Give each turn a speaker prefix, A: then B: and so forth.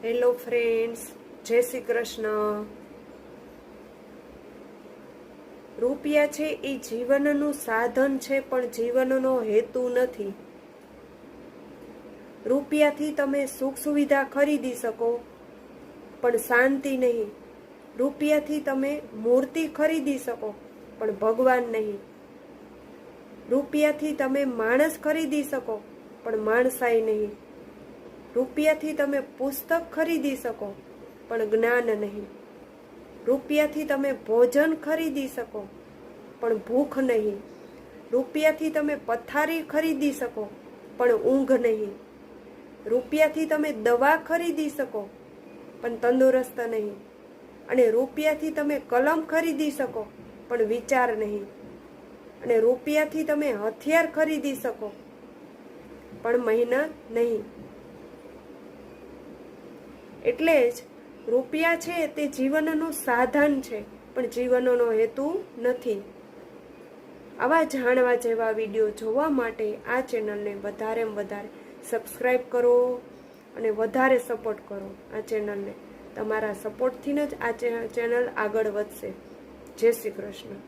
A: Hello friends, જય શ્રી કૃષ્ણ। રૂપિયા છે એ જીવનનું સાધન છે, પણ જીવનનો હેતુ નથી। રૂપિયાથી તમે સુખ સુવિધા ખરીદી શકો, પણ શાંતિ નહીં। રૂપિયાથી તમે મૂર્તિ ખરીદી શકો, પણ ભગવાન નહીં। રૂપિયાથી તમે માણસ ખરીદી શકો, પણ માણસાઈ નહીં। રૂપિયાથી તમે પુસ્તક ખરીદી શકો, પણ જ્ઞાન નહીં। રૂપિયાથી તમે ભોજન ખરીદી શકો, પણ ભૂખ નહીં। રૂપિયાથી તમે પથારી ખરીદી શકો, પણ ઊંઘ નહીં। રૂપિયાથી તમે દવા ખરીદી શકો, પણ તંદુરસ્ત નહીં। અને રૂપિયાથી તમે કલમ ખરીદી શકો, પણ વિચાર નહીં। અને રૂપિયાથી તમે હથિયાર ખરીદી શકો, પણ મહેનત નહીં। એટલે જ રૂપિયા છે તે જીવનનું સાધન છે, પણ જીવનનો હેતુ નથી। આવા જાણવા જેવા વિડીયો જોવા માટે આ ચેનલને વધારેમાં વધારે સબસ્ક્રાઈબ કરો અને વધારે સપોર્ટ કરો આ ચેનલને। તમારા સપોર્ટથી જ આ ચેનલ આગળ વધશે। જય શ્રી કૃષ્ણ।